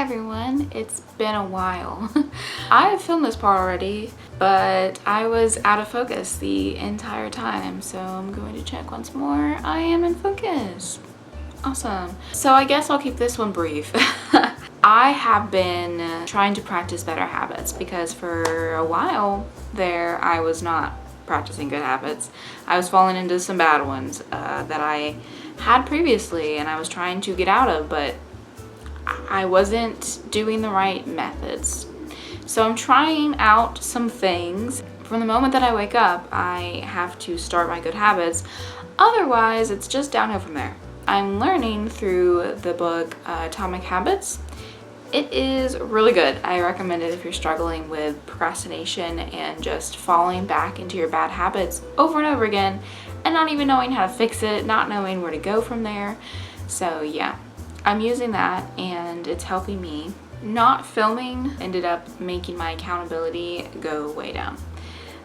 everyone, it's been a while. I have filmed this part already, but I was out of focus the entire time, so I'm going to check once more. I am in focus. Awesome. So I guess I'll keep this one brief. I have been trying to practice better habits because for a while there I was not practicing good habits. I was falling into some bad ones that I had previously and I was trying to get out of, but I wasn't doing the right methods. So I'm trying out some things. From the moment that I wake up, I have to start my good habits. Otherwise, it's just downhill from there. I'm learning through the book Atomic Habits. It is really good. I recommend it if you're struggling with procrastination and just falling back into your bad habits over and over again and not even knowing how to fix it, not knowing where to go from there. So yeah, I'm using that and it's helping me. Not filming ended up making my accountability go way down,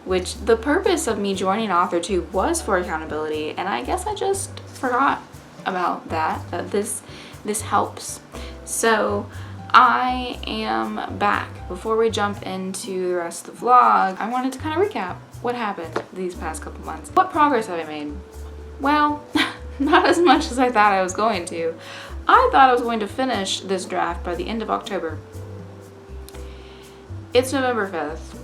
which the purpose of me joining authortube was for accountability, and I guess I just forgot about that this helps. So I am back. Before we jump into the rest of the vlog, I wanted to kind of recap what happened these past couple months. What progress have I made? Well, not as much as I thought I was going to. I thought I was going to finish this draft by the end of October. It's November 5th.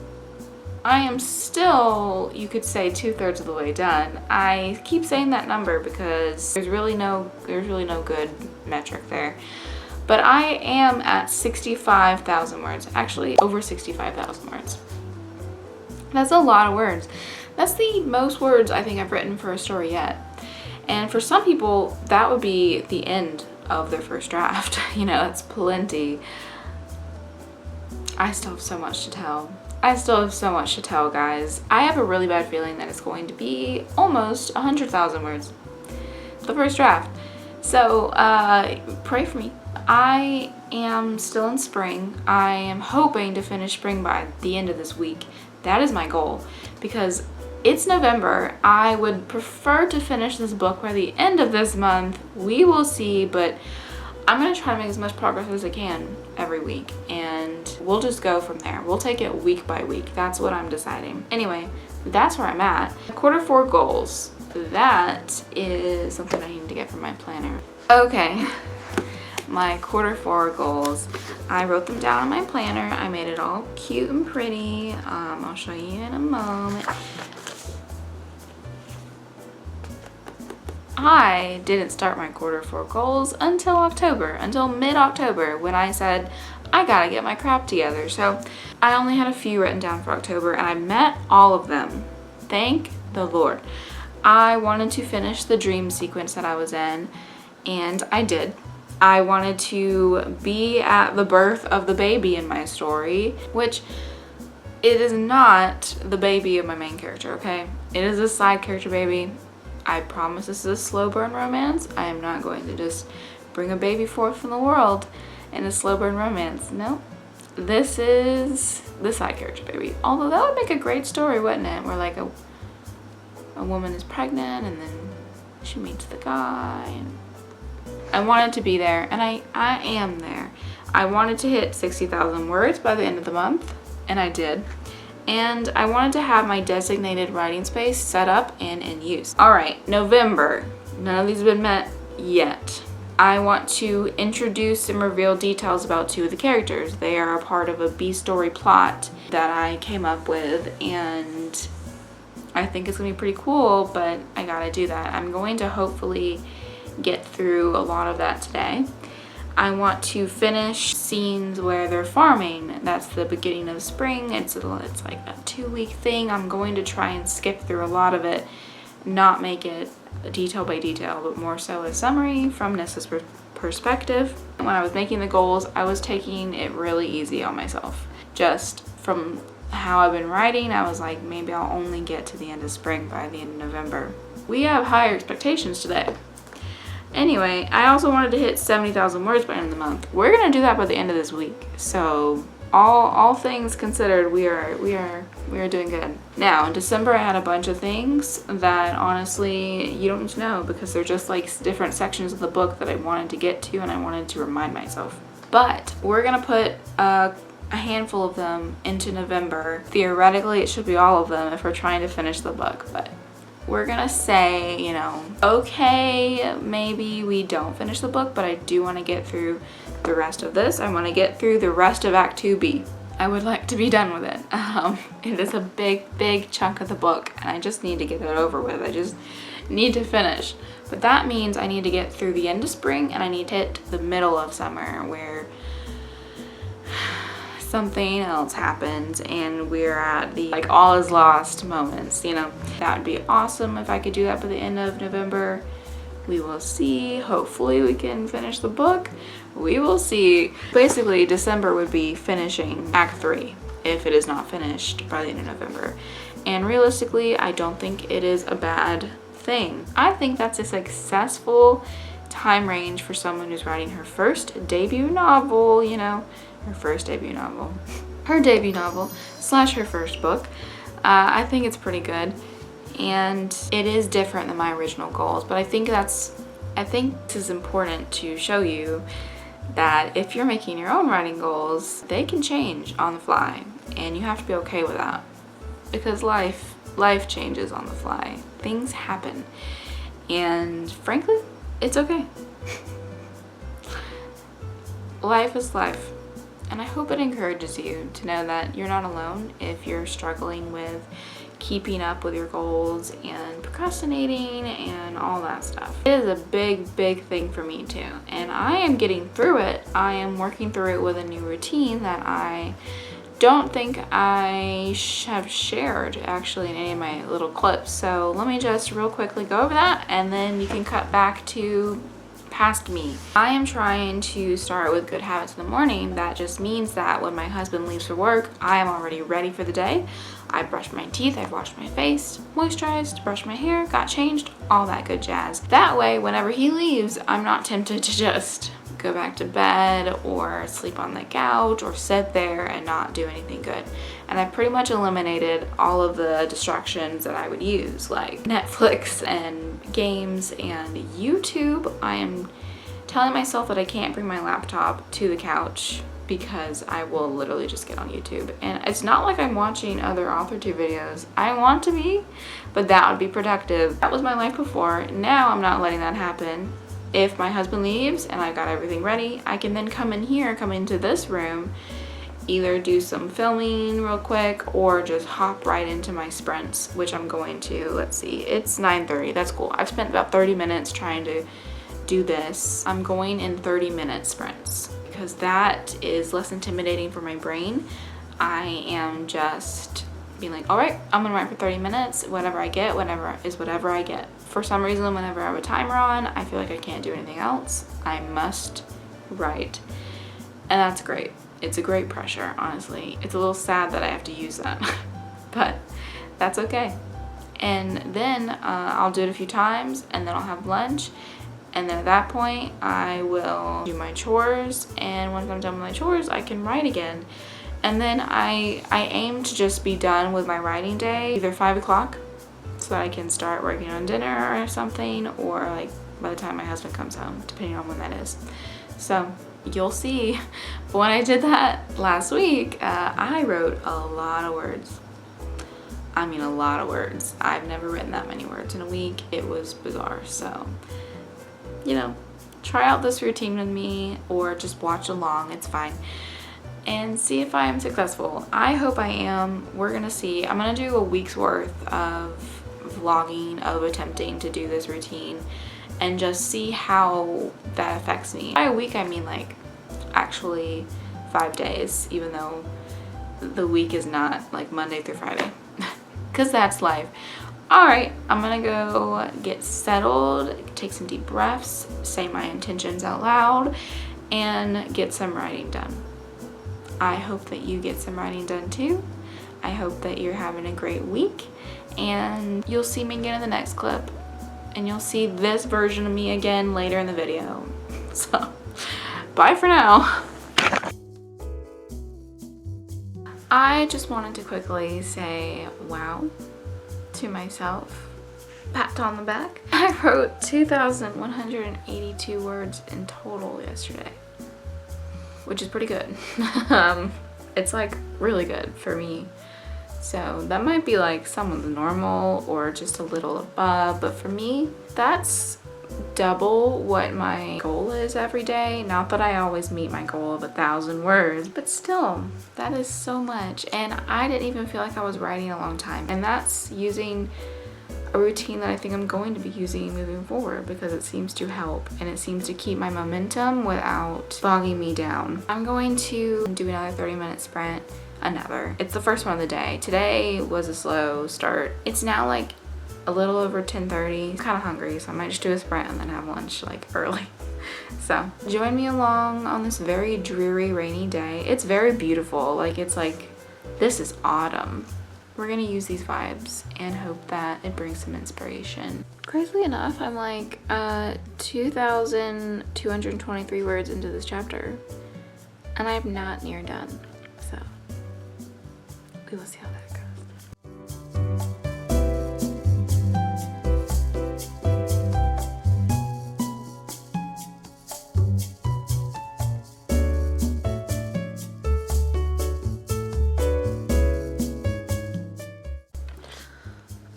I am still, you could say, 2/3 of the way done. I keep saying that number because there's really no good metric there. But I am at 65,000 words, actually over 65,000 words. That's a lot of words. That's the most words I think I've written for a story yet. And for some people, that would be the end of their first draft. You know, that's plenty. I still have so much to tell. Guys. I have a really bad feeling that it's going to be almost 100,000 words. The first draft. So, pray for me. I am still in spring. I am hoping to finish spring by the end of this week. That is my goal because it's November. I would prefer to finish this book by the end of this month. We will see, but I'm going to try to make as much progress as I can every week, and we'll just go from there. We'll take it week by week. That's what I'm deciding. Anyway, that's where I'm at. Q4 goals. That is something I need to get from my planner. Okay, my Q4 goals. I wrote them down in my planner. I made it all cute and pretty. I'll show you in a moment. I didn't start my Q4 goals until mid-October, when I said, I gotta get my crap together. So I only had a few written down for October and I met all of them. Thank the Lord. I wanted to finish the dream sequence that I was in, and I did. I wanted to be at the birth of the baby in my story, which it is not the baby of my main character, okay? It is a side character baby. I promise this is a slow burn romance. I am not going to just bring a baby forth from the world in a slow burn romance. No, this is the side character baby. Although that would make a great story, wouldn't it? Where like a woman is pregnant and then she meets the guy. And I wanted to be there, and I am there. I wanted to hit 60,000 words by the end of the month, and I did. And I wanted to have my designated writing space set up and in use. All right, November. None of these have been met yet. I want to introduce and reveal details about 2 of the characters. They are a part of a B-story plot that I came up with, and I think it's gonna be pretty cool, but I gotta do that. I'm going to hopefully get through a lot of that today. I want to finish scenes where they're farming. That's the beginning of spring. It's like a 2-week thing. I'm going to try and skip through a lot of it, not make it detail by detail, but more so a summary from Nessa's perspective. When I was making the goals, I was taking it really easy on myself. Just from how I've been writing, I was like, maybe I'll only get to the end of spring by the end of November. We have higher expectations today. Anyway, I also wanted to hit 70,000 words by the end of the month. We're gonna do that by the end of this week. So all things considered, we are doing good. Now in December, I had a bunch of things that honestly you don't need to know because they're just like different sections of the book that I wanted to get to and I wanted to remind myself. But we're gonna put a handful of them into November. Theoretically, it should be all of them if we're trying to finish the book, but we're gonna say, you know, okay, maybe we don't finish the book, but I do want to get through the rest of this. I want to get through the rest of Act 2B. I would like to be done with it. It is a big chunk of the book, and I just need to get it over with. I just need to finish. But that means I need to get through the end of spring, and I need to hit the middle of summer where something else happens and we're at the like all is lost moments, you know. That would be awesome if I could do that by the end of November. We will see. Hopefully we can finish the book. We will see. Basically, December would be finishing Act 3 if it is not finished by the end of November. And realistically, I don't think it is a bad thing. I think that's a successful time range for someone who's writing her first debut novel, you know, her first debut novel. Her debut novel / her first book. I think it's pretty good. And it is different than my original goals, but I think this is important to show you that if you're making your own writing goals, they can change on the fly, and you have to be okay with that, because life changes on the fly. Things happen, and frankly, it's okay. Life is life, and I hope it encourages you to know that you're not alone if you're struggling with keeping up with your goals and procrastinating and all that stuff. It is a big thing for me too, and I am getting through it. I am working through it with a new routine that I don't think I have shared actually in any of my little clips. So let me just real quickly go over that, and then you can cut back to past me. I am trying to start with good habits in the morning. That just means that when my husband leaves for work, I am already ready for the day. I brushed my teeth, I've washed my face, moisturized, brushed my hair, got changed, all that good jazz. That way, whenever he leaves, I'm not tempted to just go back to bed or sleep on the couch or sit there and not do anything good. And I pretty much eliminated all of the distractions that I would use, like Netflix and games and YouTube. I am telling myself that I can't bring my laptop to the couch because I will literally just get on YouTube. And it's not like I'm watching other authortube videos. I want to be, but that would be productive. That was my life before. Now I'm not letting that happen. If my husband leaves and I've got everything ready, I can then come into this room, either do some filming real quick or just hop right into my sprints, which I'm going to. Let's see, it's 9:30. That's cool. I've spent about 30 minutes trying to do this. I'm going in 30-minute sprints because that is less intimidating for my brain. I am just being like, all right, I'm gonna write for 30 minutes. Whatever I get, whatever I get. For some reason, whenever I have a timer on, I feel like I can't do anything else. I must write. And that's great. It's a great pressure, honestly. It's a little sad that I have to use that, but that's okay. And then I'll do it a few times, and then I'll have lunch. And then at that point, I will do my chores. And once I'm done with my chores, I can write again. And then I aim to just be done with my writing day, either 5 o'clock, so that I can start working on dinner or something, or like by the time my husband comes home, depending on when that is. So you'll see. But when I did that last week, I wrote a lot of words. I mean, a lot of words. I've never written that many words in a week. It was bizarre. So, you know, try out this routine with me or just watch along. It's fine. And see if I am successful. I hope I am. We're gonna see. I'm gonna do a week's worth of vlogging of attempting to do this routine and just see how that affects me. By a week, I mean like actually 5 days, even though the week is not like Monday through Friday, because that's life. All right, I'm gonna go get settled, take some deep breaths, say my intentions out loud, and get some writing done. I hope that you get some writing done too. I hope that you're having a great week, and you'll see me again in the next clip, and you'll see this version of me again later in the video. So, bye for now. I just wanted to quickly say wow to myself. Pat on the back. I wrote 2,182 words in total yesterday. which is pretty good. It's like really good for me. So that might be like someone's normal or just a little above, but for me, that's double what my goal is every day. Not that I always meet my goal of 1,000 words, but still, that is so much. And I didn't even feel like I was writing a long time. And that's using a routine that I think I'm going to be using moving forward, because it seems to help and it seems to keep my momentum without bogging me down. I'm going to do another 30-minute sprint. It's the first one of the day. Today was a slow start. It's now like a little over 10:30. I'm kind of hungry, so I might just do a sprint and then have lunch like early. So join me along on this very dreary, rainy day. It's very beautiful. Like, it's like, this is autumn. We're gonna use these vibes and hope that it brings some inspiration. Crazily enough, I'm like 2,223 words into this chapter, and I'm not near done. So we will see how that goes.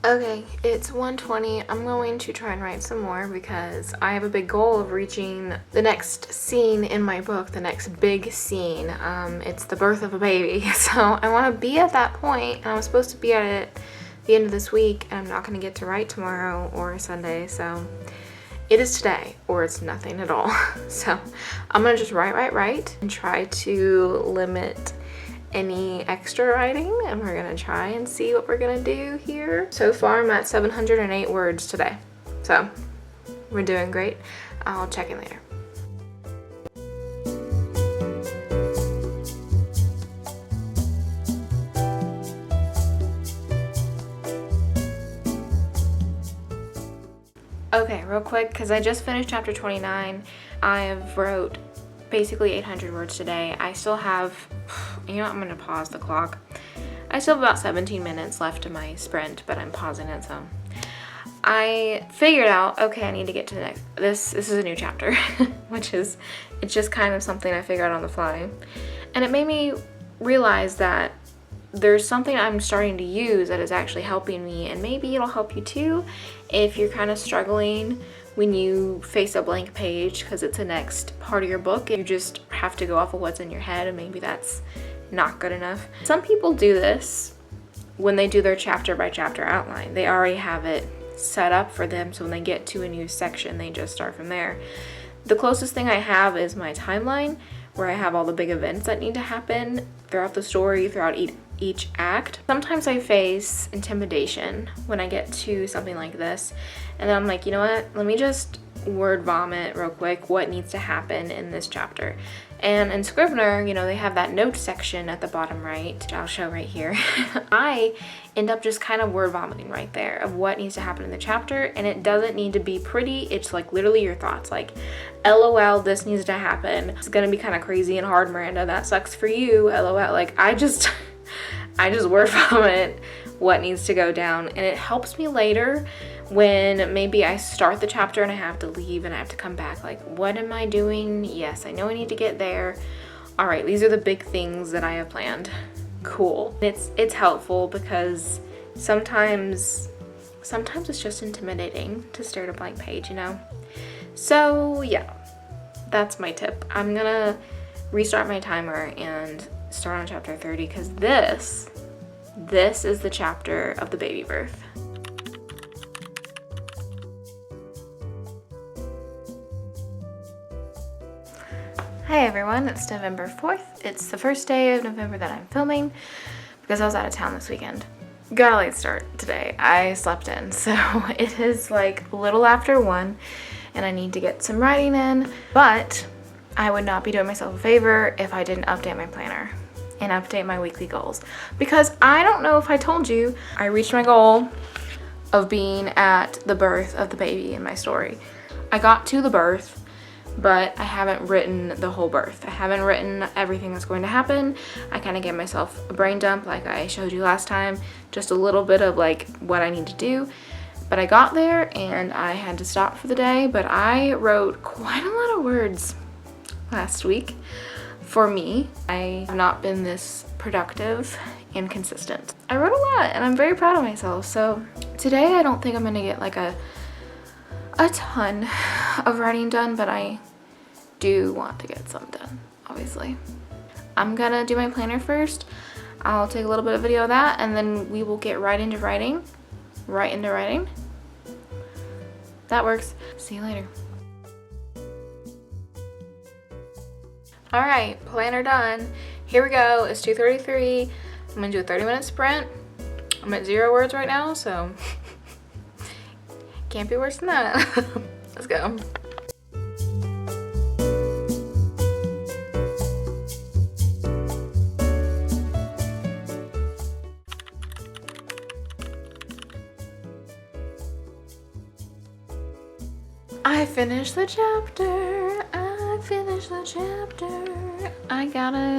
Okay, it's 1:20. I'm going to try and write some more because I have a big goal of reaching the next scene in my book, the next big scene. It's the birth of a baby, so I want to be at that point, and I'm supposed to be at it the end of this week, and I'm not going to get to write tomorrow or Sunday, so it is today or it's nothing at all. So I'm going to just write, and try to limit any extra writing, and we're gonna try and see what we're gonna do here. So far I'm at 708 words today, so we're doing great. I'll check in later. Okay, real quick, because I just finished chapter 29. I have wrote basically 800 words today. I still have, you know what, I'm gonna pause the clock. I still have about 17 minutes left in my sprint, but I'm pausing it, so. I figured out, okay, I need to get to the next, this is a new chapter, which is, it's just kind of something I figured out on the fly. And it made me realize that there's something I'm starting to use that is actually helping me, and maybe it'll help you too if you're kind of struggling when you face a blank page because it's the next part of your book. You just have to go off of what's in your head, and maybe that's not good enough. Some people do this when they do their chapter by chapter outline. They already have it set up for them, so when they get to a new section, they just start from there. The closest thing I have is my timeline, where I have all the big events that need to happen throughout the story, throughout each act. Sometimes I face intimidation when I get to something like this, and then I'm like, you know what, let me just word vomit real quick what needs to happen in this chapter. And in Scrivener, you know, they have that note section at the bottom right, which I'll show right here. I end up just kind of word vomiting right there of what needs to happen in the chapter, and it doesn't need to be pretty. It's like literally your thoughts, like, LOL, this needs to happen. It's gonna be kind of crazy and hard, Miranda. That sucks for you, LOL. Like, I just word vomit what needs to go down, and it helps me later when maybe I start the chapter and I have to leave and I have to come back. Like, what am I doing? Yes, I know I need to get there. All right, these are the big things that I have planned. Cool. It's helpful because sometimes it's just intimidating to stare at a blank page, you know? So yeah, that's my tip. I'm gonna restart my timer and start on chapter 30 because this is the chapter of the baby birth. Hi everyone, it's November 4th. It's the first day of November that I'm filming because I was out of town this weekend. Got a late start today. I slept in, so it is like a little after 1 and I need to get some writing in, but I would not be doing myself a favor if I didn't update my planner and update my weekly goals, because I don't know if I told you, I reached my goal of being at the birth of the baby in my story. I got to the birth, but I haven't written the whole birth. I haven't written everything that's going to happen. I kind of gave myself a brain dump like I showed you last time, just a little bit of like what I need to do. But I got there and I had to stop for the day, but I wrote quite a lot of words last week For me, I have not been this productive and consistent. I wrote a lot and I'm very proud of myself. So today I don't think I'm gonna get like a ton of writing done, but I do want to get some done, obviously. I'm gonna do my planner first. I'll take a little bit of video of that and then we will get right into writing. That works. See you later. All right, planner done. Here we go. It's 2:33. I'm gonna do a 30-minute sprint. I'm at 0 words right now, so can't be worse than that. Let's go. I finished the chapter.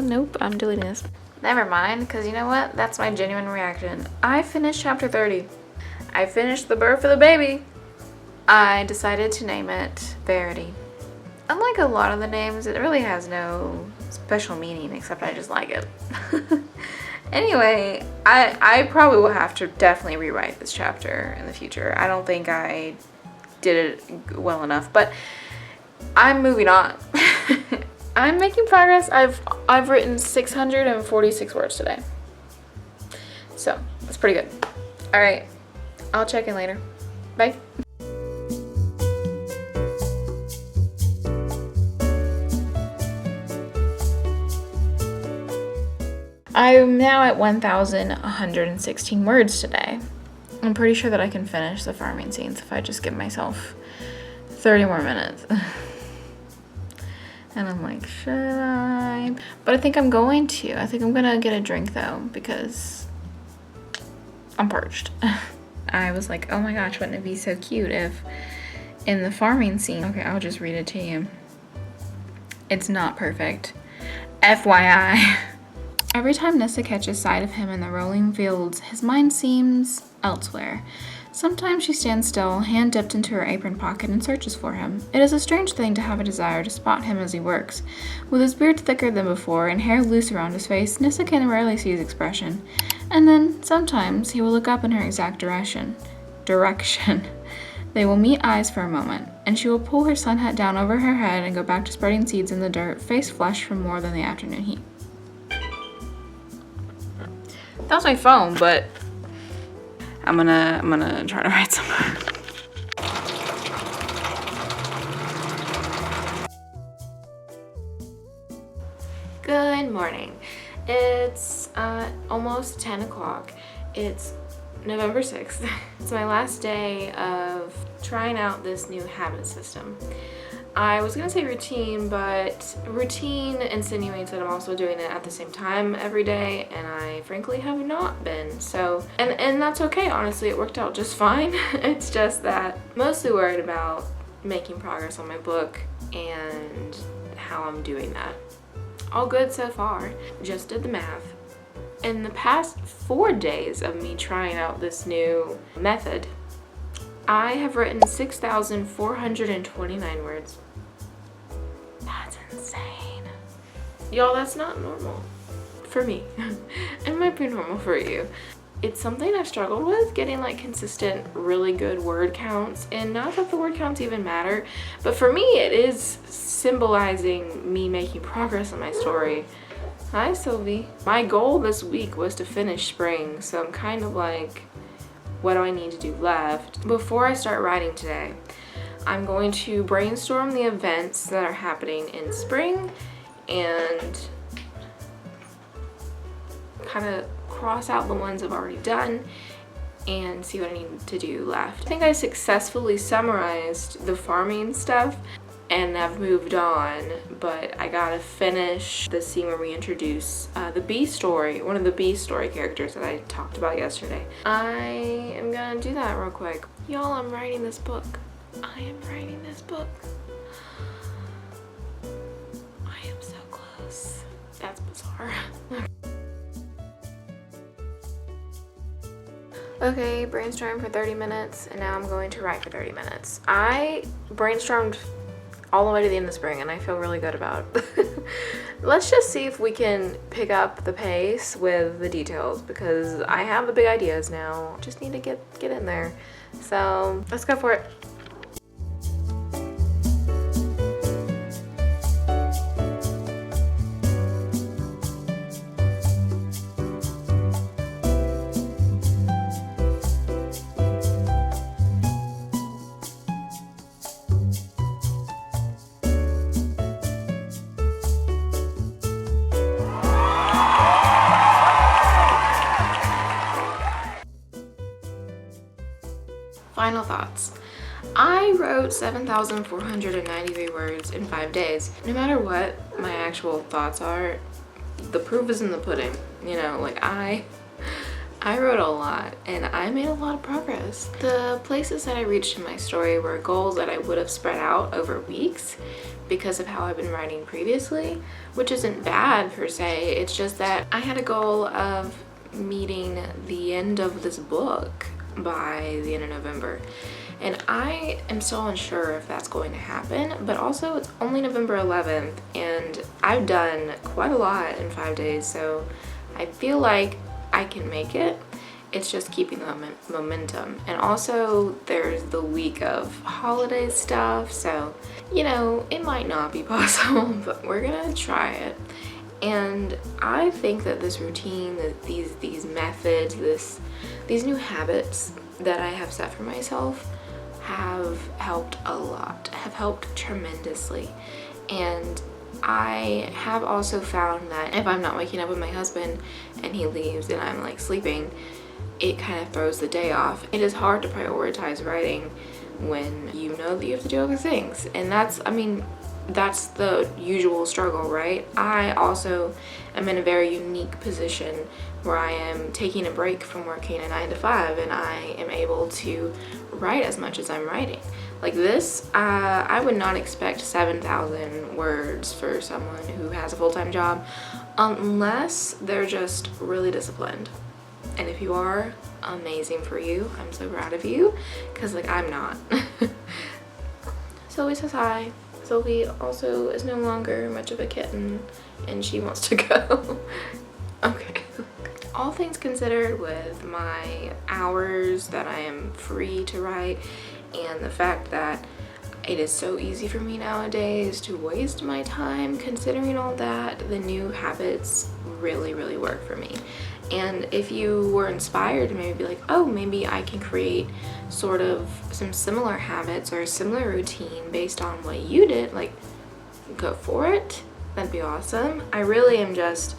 Nope, I'm deleting this. Never mind, because you know what? That's my genuine reaction. I finished chapter 30. I finished the birth of the baby. I decided to name it Verity. Unlike a lot of the names, it really has no special meaning except I just like it. Anyway, I probably will have to definitely rewrite this chapter in the future. I don't think I did it well enough, but I'm moving on. I'm making progress. I've written 646 words today. So, that's pretty good. All right, I'll check in later. Bye. I'm now at 1,116 words today. I'm pretty sure that I can finish the farming scenes if I just give myself 30 more minutes. And I'm like, should I? But I think I'm going to. I think I'm gonna get a drink though because I'm parched. I was like, oh my gosh, wouldn't it be so cute if in the farming scene, okay, I'll just read it to you. It's not perfect. FYI. Every time Nissa catches sight of him in the rolling fields, his mind seems elsewhere. Sometimes she stands still, hand dipped into her apron pocket, and searches for him. It is a strange thing to have a desire to spot him as he works. With his beard thicker than before and hair loose around his face, Nissa can rarely see his expression. And then, sometimes, he will look up in her exact direction. They will meet eyes for a moment, and she will pull her sun hat down over her head and go back to spreading seeds in the dirt, face flushed from more than the afternoon heat. That was my phone, but I'm gonna try to write some more. Good morning. It's almost 10 o'clock. It's November 6th. It's my last day of trying out this new habit system. I was gonna say routine, but routine insinuates that I'm also doing it at the same time every day, and I frankly have not been. So, and that's okay, honestly, it worked out just fine. It's just that I'm mostly worried about making progress on my book and how I'm doing that. All good so far. Just did the math. In the past 4 days of me trying out this new method, I have written 6,429 words. That's insane. Y'all, that's not normal for me. It might be normal for you. It's something I've struggled with, getting like consistent, really good word counts. And not that the word counts even matter, but for me it is symbolizing me making progress on my story. Hi, Sylvie. My goal this week was to finish spring, so I'm kind of like, what do I need to do left? Before I start writing today, I'm going to brainstorm the events that are happening in spring and kind of cross out the ones I've already done and see what I need to do left. I think I successfully summarized the farming stuff and I've moved on, but I gotta finish the scene where we introduce the bee story, one of the bee story characters that I talked about yesterday. I am gonna do that real quick. Y'all, I'm writing this book. I am writing this book. I am so close. That's bizarre. Okay, brainstorm for 30 minutes, and now I'm going to write for 30 minutes. I brainstormed all the way to the end of spring, and I feel really good about it. let's just see if we can pick up the pace with the details, because I have the big ideas now. Just need to get in there. So let's go for it. Final thoughts. I wrote 7,493 words in 5 days. No matter what my actual thoughts are, the proof is in the pudding. You know, like I wrote a lot and I made a lot of progress. The places that I reached in my story were goals that I would have spread out over weeks because of how I've been writing previously, which isn't bad per se. It's just that I had a goal of meeting the end of this book by the end of November, and I am so unsure if that's going to happen. But also, it's only November 11th and I've done quite a lot in 5 days, so I feel like I can make it. It's just keeping the momentum. And also there's the week of holiday stuff, so you know, it might not be possible, but we're gonna try it. And I think that this routine, that these methods, these new habits that I have set for myself have helped a lot, have helped tremendously. And I have also found that if I'm not waking up with my husband and he leaves and I'm like sleeping, it kind of throws the day off. It is hard to prioritize writing when you know that you have to do other things. And that's, I mean, that's the usual struggle, right? I also am in a very unique position where I am taking a break from working a 9 to 5 and I am able to write as much as I'm writing. Like this, I would not expect 7,000 words for someone who has a full-time job unless they're just really disciplined. And if you are, amazing for you. I'm so proud of you, because like I'm not. Sylvie says hi. Sylvie also is no longer much of a kitten and she wants to go. Okay. All things considered, with my hours that I am free to write and the fact that it is so easy for me nowadays to waste my time, considering all that, the new habits really work for me. And if you were inspired to maybe be like, oh, maybe I can create sort of some similar habits or a similar routine based on what you did, like, go for it. That'd be awesome. I really am just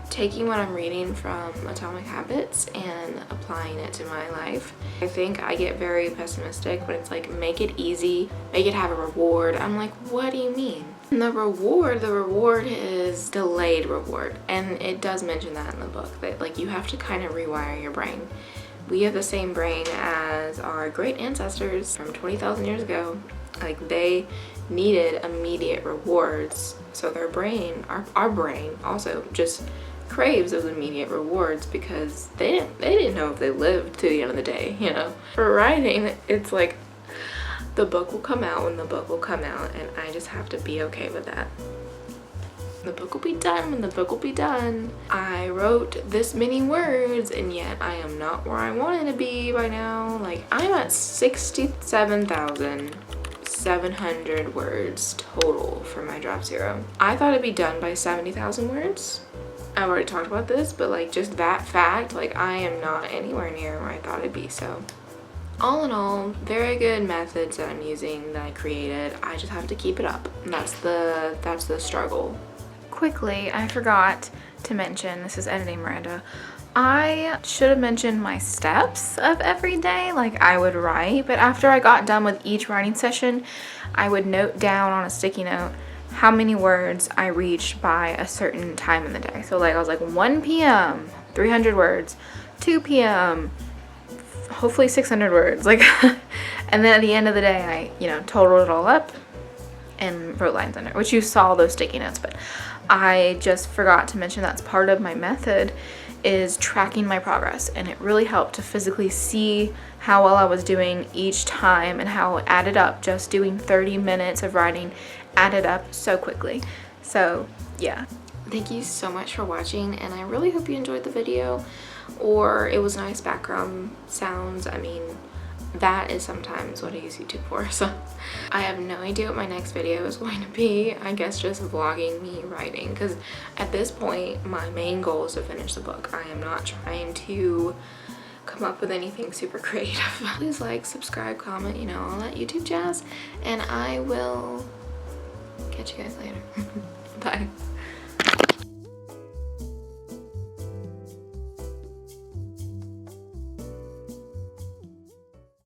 taking what I'm reading from Atomic Habits and applying it to my life. I think I get very pessimistic when it's like, make it easy, make it have a reward. I'm like, what do you mean? And the reward is delayed reward. And it does mention that in the book, that like you have to kind of rewire your brain. We have the same brain as our great ancestors from 20,000 years ago. Like they needed immediate rewards. So their brain, our brain also just craves those immediate rewards because they didn't know if they lived to the end of the day, you know. For writing, it's like the book will come out when the book will come out, and I just have to be okay with that. The book will be done when the book will be done. I wrote this many words and yet I am not where I wanted to be by now. Like I'm at 67,700 words total for my drop zero. I thought it'd be done by 70,000 words. I've already talked about this, but like just that fact, like I am not anywhere near where I thought it'd be. So all in all, very good methods that I'm using, that I created. I just have to keep it up. And that's the struggle. Quickly, I forgot to mention, this is editing Miranda, I should have mentioned my steps of every day, like I would write, but after I got done with each writing session, I would note down on a sticky note how many words I reached by a certain time in the day. So like I was like 1 p.m. 300 words, 2 p.m. hopefully 600 words, like and then at the end of the day I, you know, totaled it all up and wrote lines under, which you saw those sticky notes. But I just forgot to mention that's part of my method, is tracking my progress, and it really helped to physically see how well I was doing each time and how it added up. Just doing 30 minutes of writing added up so quickly. So yeah, Thank you so much for watching, and I really hope you enjoyed the video, or it was nice background sounds. I mean, that is sometimes what I use YouTube for. So I have no idea what my next video is going to be. I guess just vlogging me writing, because at this point my main goal is to finish the book. I am not trying to come up with anything super creative. Please like, subscribe, comment, you know, all that YouTube jazz, and I will catch you guys later. Bye.